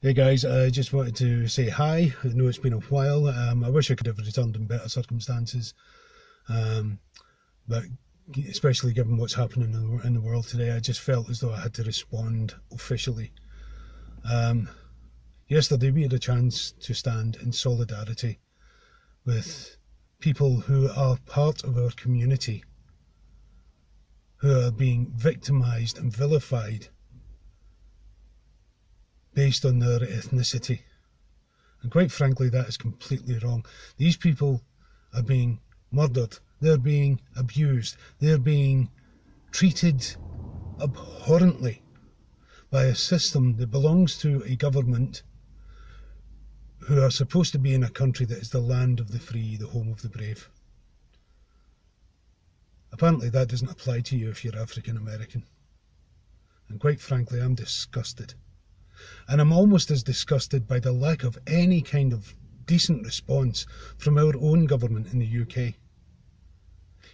Hey guys, I just wanted to say hi. I know it's been a while. I wish I could have returned in better circumstances, but especially given what's happening in the world today, I just felt as though I had to respond officially. Yesterday we had a chance to stand in solidarity with people who are part of our community, who are being victimised and vilified based on their ethnicity. And quite frankly, that is completely wrong. These people are being murdered, they're being abused, they're being treated abhorrently by a system that belongs to a government who are supposed to be in a country that is the land of the free, the home of the brave. Apparently that doesn't apply to you if you're African American. And quite frankly, I'm disgusted. And I'm almost as disgusted by the lack of any kind of decent response from our own government in the UK.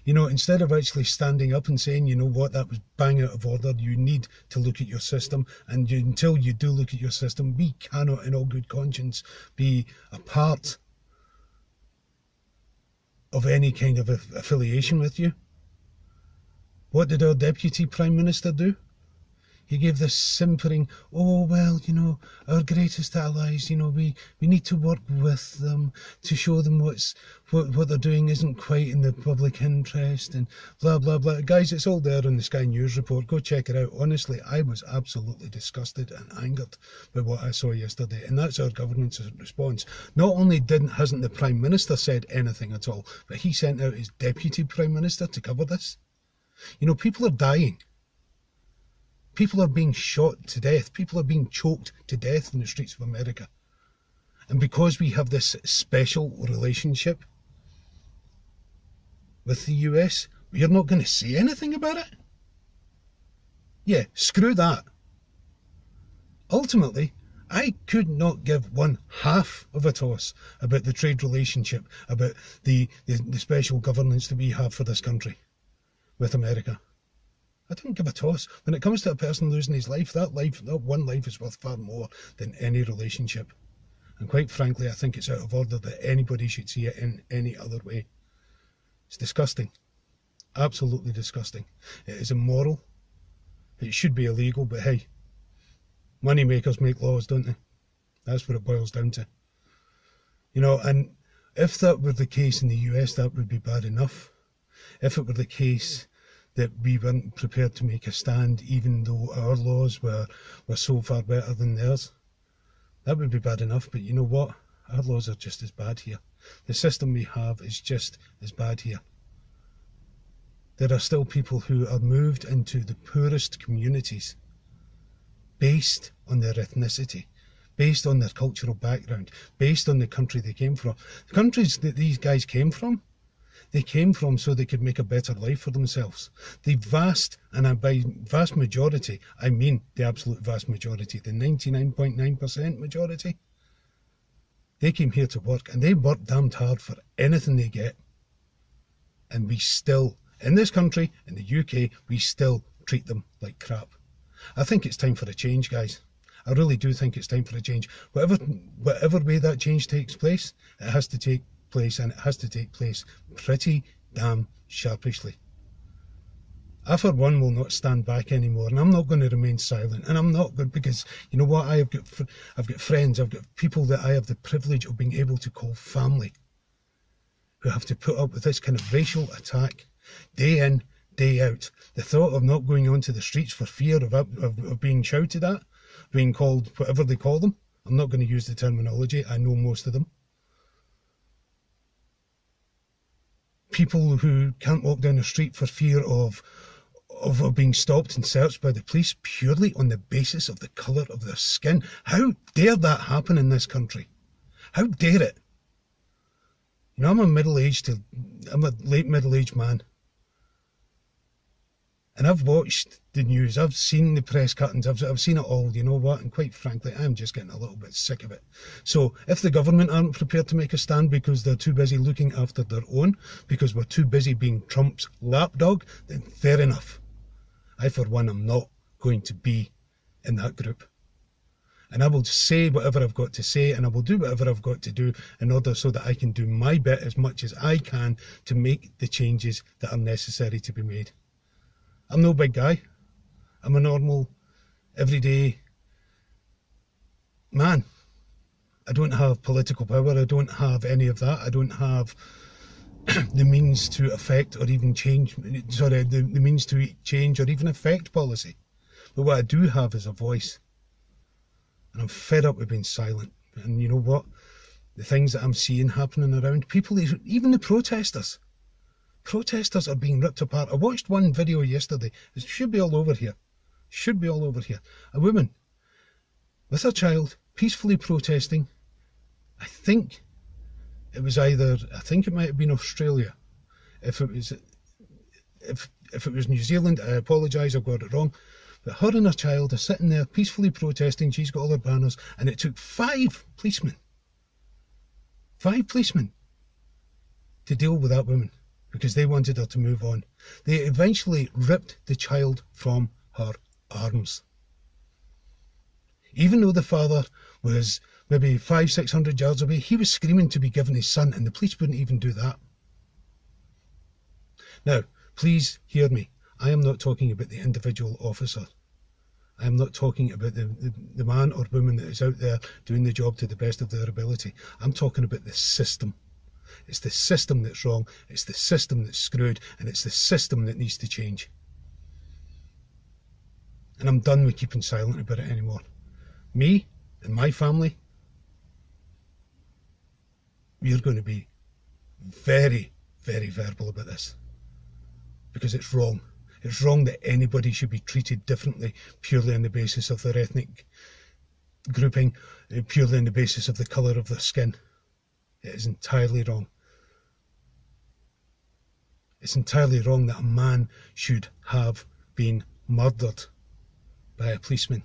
You know, instead of actually standing up and saying, you know what, that was bang out of order, you need to look at your system, and until you do look at your system, we cannot in all good conscience be a part of any kind of affiliation with you. What did our Deputy Prime Minister do? He gave this simpering, oh, well, you know, our greatest allies, you know, we need to work with them to show them what they're doing isn't quite in the public interest and blah, blah, blah. Guys, it's all there on the Sky News report. Go check it out. Honestly, I was absolutely disgusted and angered by what I saw yesterday. And that's our government's response. Not only hasn't the Prime Minister said anything at all, but he sent out his Deputy Prime Minister to cover this. You know, people are dying. People are being shot to death. People are being choked to death in the streets of America. And because we have this special relationship with the US, we are not going to say anything about it? Yeah, screw that. Ultimately, I could not give one half of a toss about the trade relationship, about the special governance that we have for this country with America. I don't give a toss. When it comes to a person losing his life, that one life is worth far more than any relationship. And quite frankly, I think it's out of order that anybody should see it in any other way. It's disgusting. Absolutely disgusting. It is immoral. It should be illegal, but hey, money makers make laws, don't they? That's what it boils down to. You know, and if that were the case in the US, that would be bad enough. If it were the case that we weren't prepared to make a stand, even though our laws were so far better than theirs, that would be bad enough. But you know what? Our laws are just as bad here. The system we have is just as bad here. There are still people who are moved into the poorest communities based on their ethnicity, based on their cultural background, based on the country they came from. The countries that these guys came from, they came from so they could make a better life for themselves. The vast, and by vast majority, I mean the absolute vast majority, the 99.9% majority, they came here to work and they worked damned hard for anything they get. And we still, in this country, in the UK, we still treat them like crap. I think it's time for a change, guys. I really do think it's time for a change. Whatever way that change takes place, it has to take place, and it has to take place pretty damn sharpishly. I for one will not stand back anymore, and I'm not going to remain silent. And I'm not good because, you know what, I've got friends, I've got people that I have the privilege of being able to call family, who have to put up with this kind of racial attack day in, day out. The thought of not going onto the streets for fear of being shouted at, being called whatever they call them. I'm not going to use the terminology, I know most of them. People who can't walk down the street for fear of being stopped and searched by the police purely on the basis of the colour of their skin. How dare that happen in this country? How dare it? You know, I'm a late middle-aged man. And I've watched the news, I've seen the press cuttings, I've seen it all, you know what, and quite frankly, I'm just getting a little bit sick of it. So, if the government aren't prepared to make a stand because they're too busy looking after their own, because we're too busy being Trump's lapdog, then fair enough. I, for one, am not going to be in that group. And I will say whatever I've got to say, and I will do whatever I've got to do in order so that I can do my bit as much as I can to make the changes that are necessary to be made. I'm no big guy. I'm a normal, everyday man. I don't have political power. I don't have any of that. I don't have the means to affect or even change, the means to change or even affect policy. But what I do have is a voice. And I'm fed up with being silent. And you know what? The things that I'm seeing happening around people, even the protesters are being ripped apart. I watched one video yesterday. It should be all over here. Should be all over here. A woman with her child peacefully protesting. I think it might have been Australia. If it was New Zealand, I apologise, I've got it wrong. But her and her child are sitting there peacefully protesting. She's got all her banners, and it took 5 policemen to deal with that woman because they wanted her to move on. They eventually ripped the child from her arms. Even though the father was maybe 500-600 yards away, he was screaming to be given his son, and the police wouldn't even do that. Now, please hear me. I am not talking about the individual officer. I am not talking about the man or woman that is out there doing the job to the best of their ability. I'm talking about the system. It's the system that's wrong, it's the system that's screwed, and it's the system that needs to change. And I'm done with keeping silent about it anymore. Me and my family, we are going to be very, very verbal about this. Because it's wrong. It's wrong that anybody should be treated differently purely on the basis of their ethnic grouping, purely on the basis of the colour of their skin. It is entirely wrong. It's entirely wrong that a man should have been murdered by a policeman,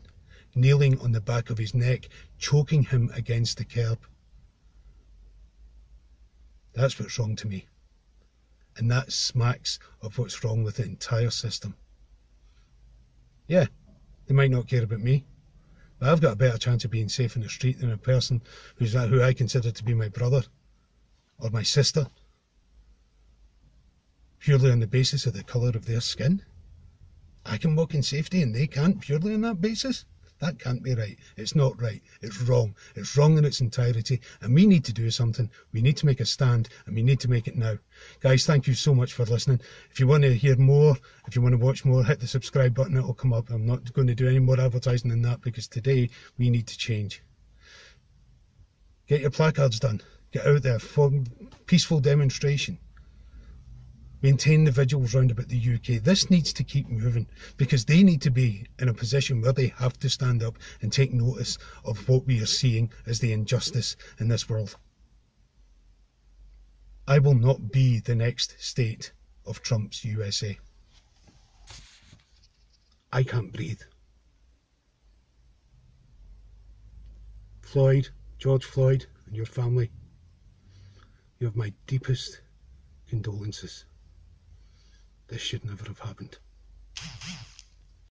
kneeling on the back of his neck, choking him against the curb. That's what's wrong to me. And that smacks of what's wrong with the entire system. Yeah, they might not care about me, but I've got a better chance of being safe in the street than a person who I consider to be my brother or my sister, purely on the basis of the colour of their skin. I can walk in safety and they can't, purely on that basis. That can't be right. It's not right. It's wrong. It's wrong in its entirety, and we need to do something. We need to make a stand, and we need to make it now. Guys, thank you so much for listening. If you want to hear more, if you want to watch more, hit the subscribe button. It'll come up. I'm not going to do any more advertising than that, because today we need to change. Get your placards done. Get out there, form peaceful demonstration. Maintain the vigils round about the UK. This needs to keep moving, because they need to be in a position where they have to stand up and take notice of what we are seeing as the injustice in this world. I will not be the next state of Trump's USA. I can't breathe. George Floyd, and your family, you have my deepest condolences. This should never have happened.